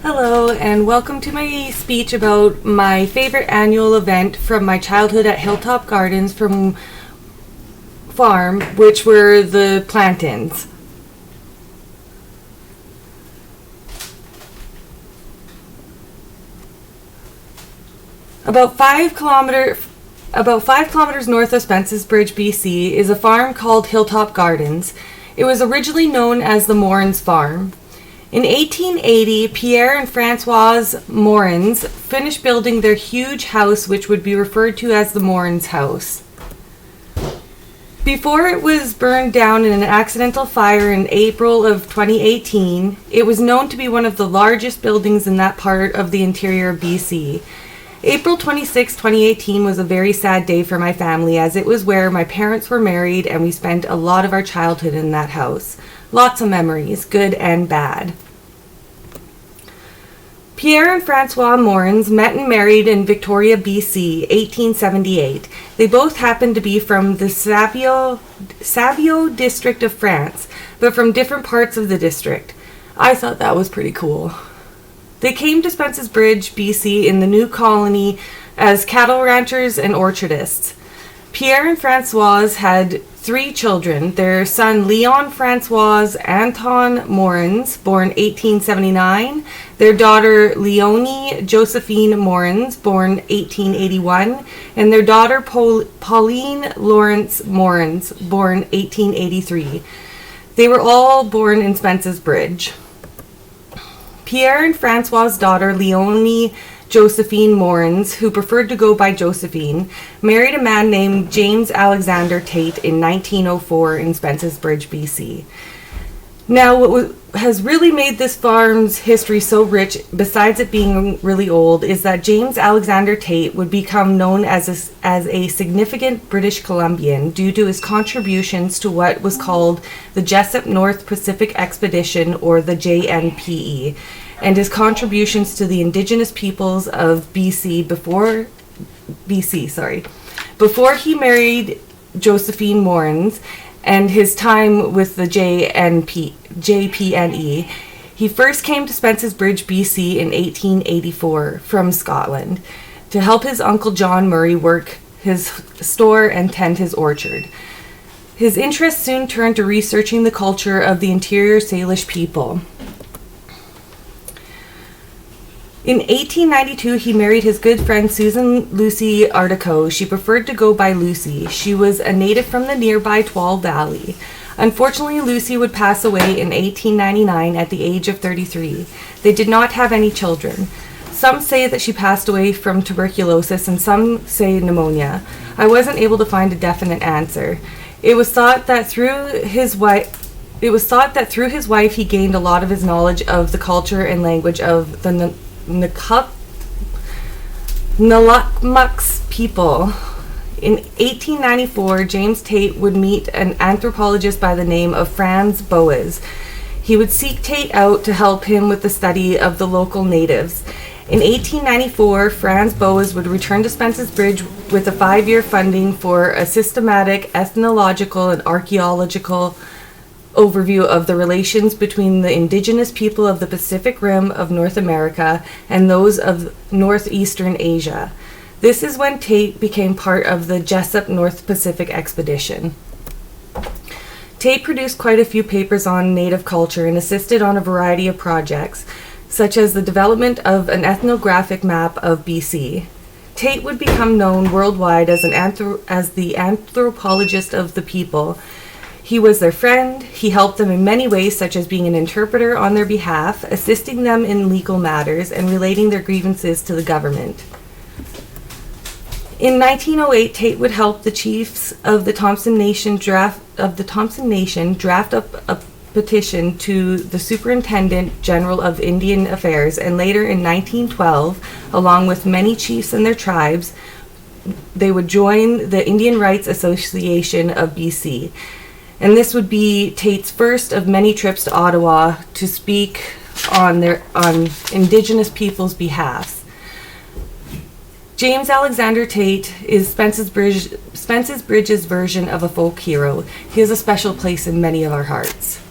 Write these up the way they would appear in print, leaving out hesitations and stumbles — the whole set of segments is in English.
Hello, and welcome to my speech about my favorite annual event from my childhood at Hilltop Gardens Farm, which were the plant-ins. About 5 kilometers north of Spence's Bridge, BC, is a farm called Hilltop Gardens. It was originally known as the Morin's Farm. In 1880, Pierre and Françoise Morins finished building their huge house, which would be referred to as the Morins House. Before it was burned down in an accidental fire in April of 2018, it was known to be one of the largest buildings in that part of the interior of BC. April 26, 2018 was a very sad day for my family, as it was where my parents were married and we spent a lot of our childhood in that house. Lots of memories, good and bad. Pierre and Françoise Morins met and married in Victoria, BC, 1878. They both happened to be from the Savio district of France, but from different parts of the district. I thought that was pretty cool. They came to Spence's Bridge, BC in the new colony as cattle ranchers and orchardists. Pierre and Françoise had 3 children, their son Leon Françoise Anton Morins, born 1879, their daughter Leonie Josephine Morins, born 1881, and their daughter Pauline Lawrence Morins, born 1883. They were all born in Spence's Bridge. Pierre and Françoise's daughter Leonie Josephine Morins, who preferred to go by Josephine, married a man named James Alexander Tate in 1904 in Spence's Bridge, BC. Now, what has really made this farm's history so rich, besides it being really old, is that James Alexander Tate would become known as a significant British Columbian due to his contributions to what was called the Jesup North Pacific Expedition, or the JNPE, and his contributions to the indigenous peoples of before he married Josephine Morins, and his time with the JPNE. He first came to Spence's Bridge, BC in 1884 from Scotland to help his uncle John Murray work his store and tend his orchard. His interest soon turned to researching the culture of the interior Salish people. In 1892, he married his good friend Susan Lucy Artico. She preferred to go by Lucy. She was a native from the nearby Twal Valley. Unfortunately, Lucy would pass away in 1899 at the age of 33. They did not have any children. Some say that she passed away from tuberculosis and some say pneumonia. I wasn't able to find a definite answer. It was thought that through his wife he gained a lot of his knowledge of the culture and language of the Nalakmuks people. In 1894, James Tate would meet an anthropologist by the name of Franz Boas. He would seek Tate out to help him with the study of the local natives. In 1894, Franz Boas would return to Spence's Bridge with a 5-year funding for a systematic ethnological and archaeological overview of the relations between the indigenous people of the Pacific Rim of North America and those of northeastern Asia. This is when Tate became part of the Jesup North Pacific Expedition. Tate produced quite a few papers on Native culture and assisted on a variety of projects, such as the development of an ethnographic map of BC. Tate would become known worldwide as the anthropologist of the people. He was their friend. He helped them in many ways, such as being an interpreter on their behalf, assisting them in legal matters, and relating their grievances to the government. In 1908, Tate would help the chiefs of the Thompson Nation draft up a petition to the Superintendent General of Indian Affairs, and later in 1912, along with many chiefs and their tribes, they would join the Indian Rights Association of BC. And this would be Tate's first of many trips to Ottawa to speak on Indigenous people's behalf. James Alexander Tate is Spence's Bridge's version of a folk hero. He has a special place in many of our hearts.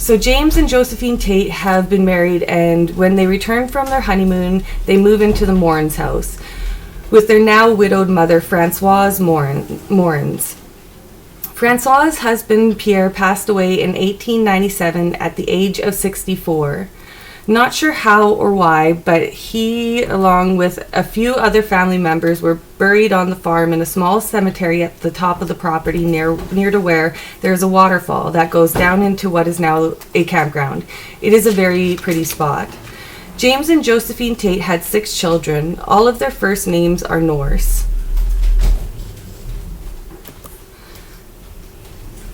So James and Josephine Tate have been married, and when they return from their honeymoon, they move into the Morin's house with their now widowed mother, Francoise Morins. Francois' husband, Pierre, passed away in 1897 at the age of 64. Not sure how or why, but he, along with a few other family members, were buried on the farm in a small cemetery at the top of the property near to where there's a waterfall that goes down into what is now a campground. It is a very pretty spot. James and Josephine Tate had 6 children. All of their first names are Norse.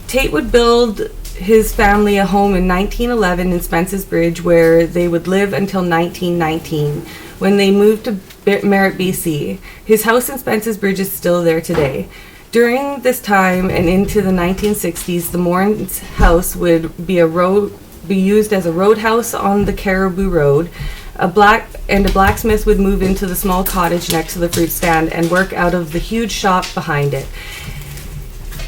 Tate would build his family a home in 1911 in Spence's Bridge, where they would live until 1919, when they moved to Merritt, BC. His house in Spence's Bridge is still there today. During this time and into the 1960s, the Morins house would be used as a roadhouse on the Caribou Road. A blacksmith would move into the small cottage next to the fruit stand and work out of the huge shop behind it.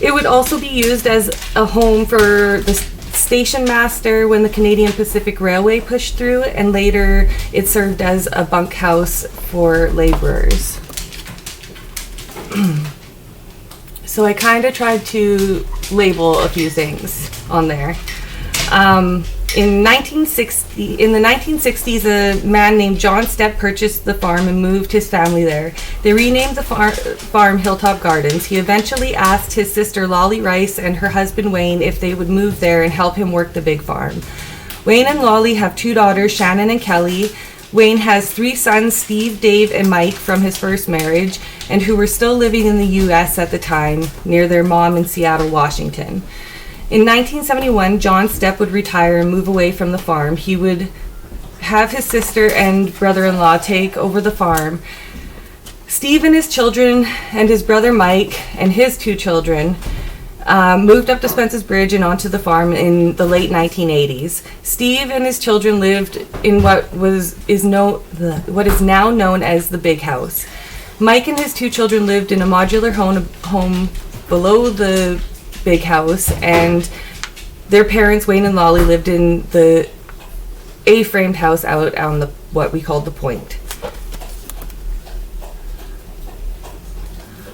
It would also be used as a home for the station master when the Canadian Pacific Railway pushed through, and later it served as a bunkhouse for laborers. So I kind of tried to label a few things on there. In the 1960s, a man named John Stepp purchased the farm and moved his family there. They renamed the farm Hilltop Gardens. He eventually asked his sister Lolly Rice and her husband Wayne if they would move there and help him work the big farm. Wayne and Lolly have 2 daughters, Shannon and Kelly. Wayne has 3 sons, Steve, Dave, and Mike, from his first marriage, and who were still living in the U.S. at the time, near their mom in Seattle, Washington. In 1971, John Stepp would retire and move away from the farm. He would have his sister and brother-in-law take over the farm. Steve and his children and his brother Mike and his 2 children moved up to Spence's Bridge and onto the farm in the late 1980s. Steve and his children lived in what is now known as the Big House. Mike and his 2 children lived in a modular home below the Big House, and their parents, Wayne and Lolly, lived in the A-framed house out on what we called the Point.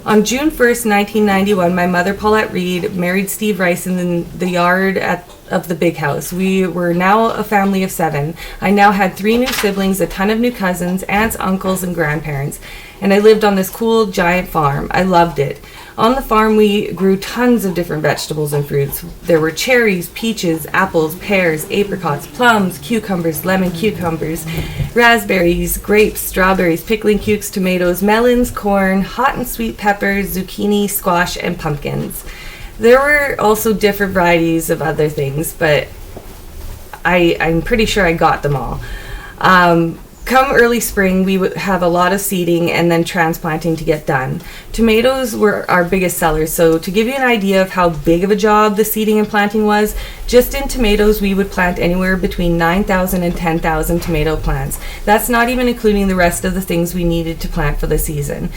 On June 1st, 1991, my mother, Paulette Reed, married Steve Rice in the yard of the Big House. We were now a family of 7. I now had 3 new siblings, a ton of new cousins, aunts, uncles, and grandparents, and I lived on this cool, giant farm. I loved it. On the farm, we grew tons of different vegetables and fruits. There were cherries, peaches, apples, pears, apricots, plums, cucumbers, lemon cucumbers, raspberries, grapes, strawberries, pickling cukes, tomatoes, melons, corn, hot and sweet peppers, zucchini, squash, and pumpkins. There were also different varieties of other things, but I'm pretty sure I got them all. Come early spring, we would have a lot of seeding and then transplanting to get done. Tomatoes were our biggest sellers, so to give you an idea of how big of a job the seeding and planting was, just in tomatoes we would plant anywhere between 9,000 and 10,000 tomato plants. That's not even including the rest of the things we needed to plant for the season.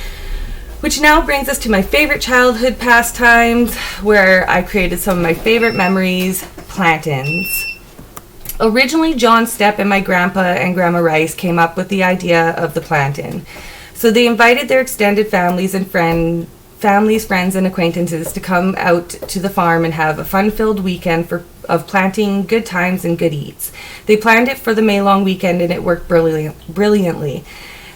Which now brings us to my favorite childhood pastimes, where I created some of my favorite memories, plant-ins. Originally, John Stepp and my grandpa and grandma Rice came up with the idea of the plant-in. So they invited their extended families, friends, and acquaintances to come out to the farm and have a fun-filled weekend of planting, good times, and good eats. They planned it for the May-long weekend, and it worked brilliantly.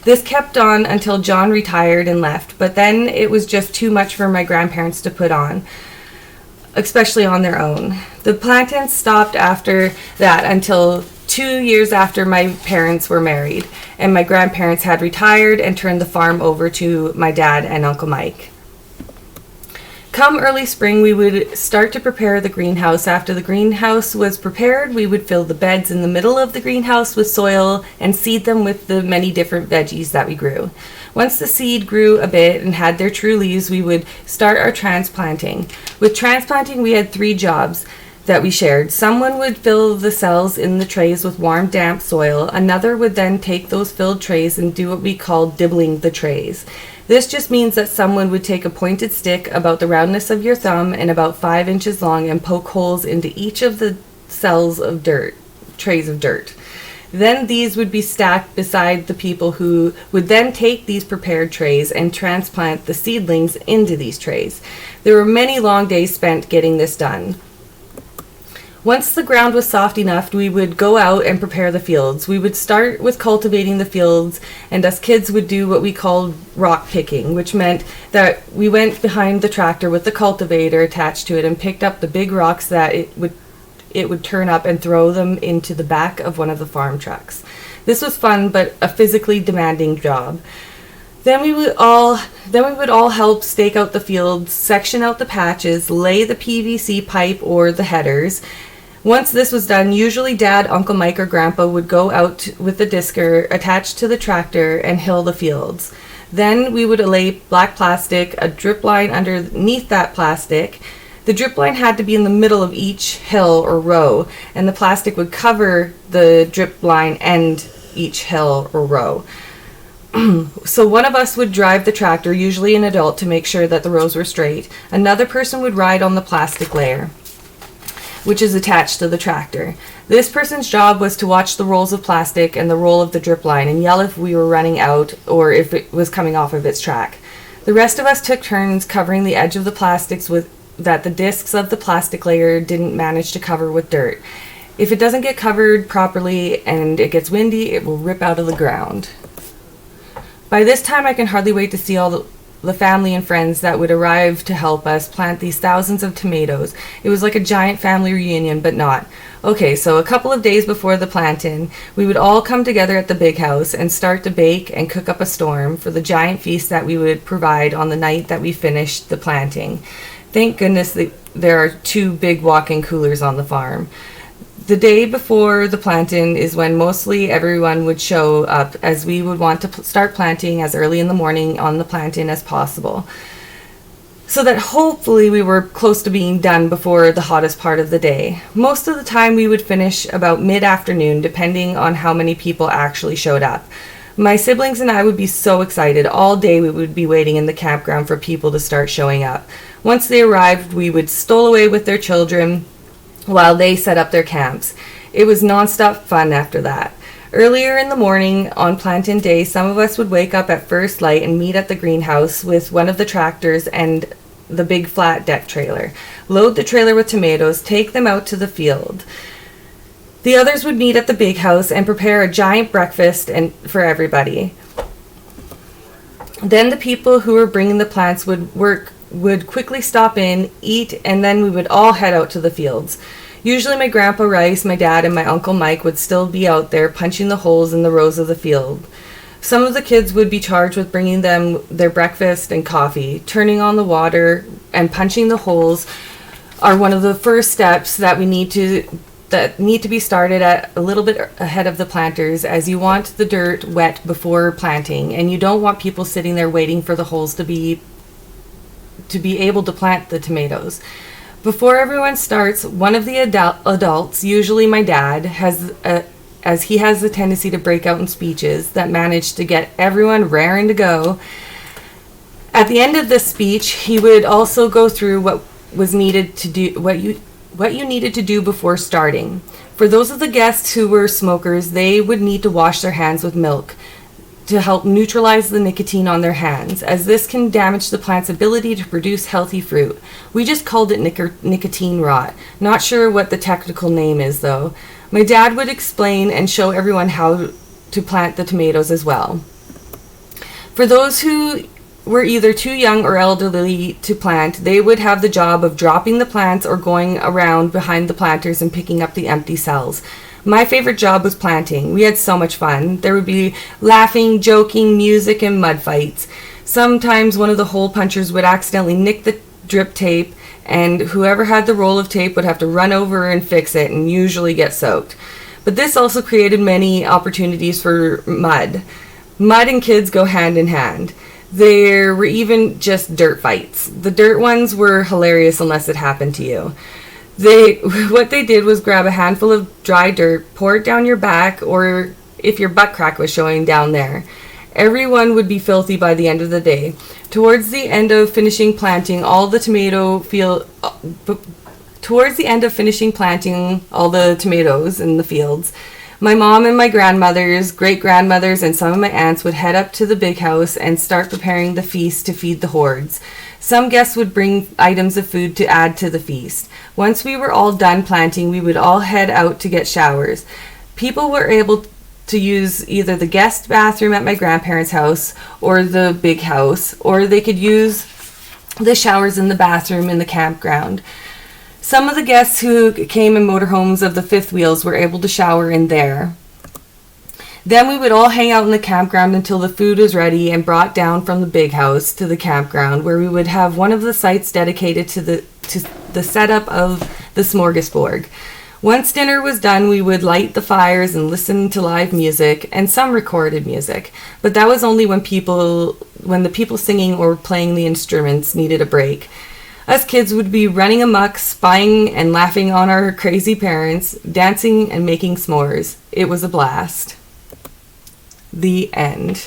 This kept on until John retired and left, but then it was just too much for my grandparents to put on, especially on their own. The plant-ins stopped after that until 2 years after my parents were married, and my grandparents had retired and turned the farm over to my dad and Uncle Mike. Come early spring, we would start to prepare the greenhouse. After the greenhouse was prepared, we would fill the beds in the middle of the greenhouse with soil and seed them with the many different veggies that we grew. Once the seed grew a bit and had their true leaves, we would start our transplanting. With transplanting, we had 3 jobs that we shared. Someone would fill the cells in the trays with warm, damp soil. Another would then take those filled trays and do what we call dibbling the trays. This just means that someone would take a pointed stick about the roundness of your thumb and about 5 inches long and poke holes into each of the cells of dirt, trays of dirt. Then these would be stacked beside the people who would then take these prepared trays and transplant the seedlings into these trays. There were many long days spent getting this done. Once the ground was soft enough, we would go out and prepare the fields. We would start with cultivating the fields, and us kids would do what we called rock picking, which meant that we went behind the tractor with the cultivator attached to it and picked up the big rocks that it would turn up and throw them into the back of one of the farm trucks. This was fun, but a physically demanding job. Then we would all help stake out the fields, section out the patches, lay the PVC pipe or the headers. Once this was done, usually Dad, Uncle Mike, or Grandpa would go out with the disker attached to the tractor and hill the fields. Then we would lay black plastic, a drip line underneath that plastic. The drip line had to be in the middle of each hill or row, and the plastic would cover the drip line and each hill or row. So one of us would drive the tractor, usually an adult, to make sure that the rows were straight. Another person would ride on the plastic layer, which is attached to the tractor. This person's job was to watch the rolls of plastic and the roll of the drip line and yell if we were running out or if it was coming off of its track. The rest of us took turns covering the edge of the plastics that the discs of the plastic layer didn't manage to cover with dirt. If it doesn't get covered properly and it gets windy, it will rip out of the ground. By this time, I can hardly wait to see all the family and friends that would arrive to help us plant these thousands of tomatoes. It was like a giant family reunion, but not. Okay, so a couple of days before the planting, we would all come together at the big house and start to bake and cook up a storm for the giant feast that we would provide on the night that we finished the planting. Thank goodness there are 2 big walk-in coolers on the farm. The day before the planting is when mostly everyone would show up, as we would want to start planting as early in the morning on the planting as possible, so that hopefully we were close to being done before the hottest part of the day. Most of the time we would finish about mid-afternoon, depending on how many people actually showed up. My siblings and I would be so excited. All day we would be waiting in the campground for people to start showing up. Once they arrived, we would stole away with their children while they set up their camps. It was nonstop fun after that. Earlier in the morning on planting day, some of us would wake up at first light and meet at the greenhouse with one of the tractors and the big flat deck trailer. Load the trailer with tomatoes, take them out to the field. The others would meet at the big house and prepare a giant breakfast for everybody. Then the people who were bringing the plants would quickly stop in, eat, and then we would all head out to the fields. Usually my Grandpa Rice, my dad, and my Uncle Mike would still be out there punching the holes in the rows of the field. Some of the kids would be charged with bringing them their breakfast and coffee. Turning on the water and punching the holes are one of the first steps that need to be started at a little bit ahead of the planters, as you want the dirt wet before planting, and you don't want people sitting there waiting for the holes to be able to plant the tomatoes. Before everyone starts, one of the adults, usually my dad, as he has a tendency to break out in speeches that manage to get everyone raring to go. At the end of this speech, he would also go through what you needed to do before starting. For those of the guests who were smokers, they would need to wash their hands with milk to help neutralize the nicotine on their hands, as this can damage the plant's ability to produce healthy fruit. We just called it nicotine rot. Not sure what the technical name is, though. My dad would explain and show everyone how to plant the tomatoes as well. For those who were either too young or elderly to plant, they would have the job of dropping the plants or going around behind the planters and picking up the empty cells. My favorite job was planting. We had so much fun. There would be laughing, joking, music, and mud fights. Sometimes one of the hole punchers would accidentally nick the drip tape, and whoever had the roll of tape would have to run over and fix it and usually get soaked. But this also created many opportunities for mud. Mud and kids go hand in hand. There were even just dirt fights. The dirt ones were hilarious unless it happened to you. What they did was grab a handful of dry dirt, pour it down your back, or if your butt crack was showing, down there. Everyone would be filthy by the end of the day. Towards the end of finishing planting, all the tomato Towards the end of finishing planting all the tomatoes in the fields, my mom and my grandmothers, great-grandmothers, and some of my aunts would head up to the big house and start preparing the feast to feed the hordes. Some guests would bring items of food to add to the feast. Once we were all done planting, we would all head out to get showers. People were able to use either the guest bathroom at my grandparents' house or the big house, or they could use the showers in the bathroom in the campground. Some of the guests who came in motorhomes of the fifth wheels were able to shower in there. Then we would all hang out in the campground until the food was ready and brought down from the big house to the campground, where we would have one of the sites dedicated to the setup of the smorgasbord. Once dinner was done, we would light the fires and listen to live music and some recorded music, but that was only when the people singing or playing the instruments needed a break. Us kids would be running amok, spying and laughing on our crazy parents, dancing and making s'mores. It was a blast. The end.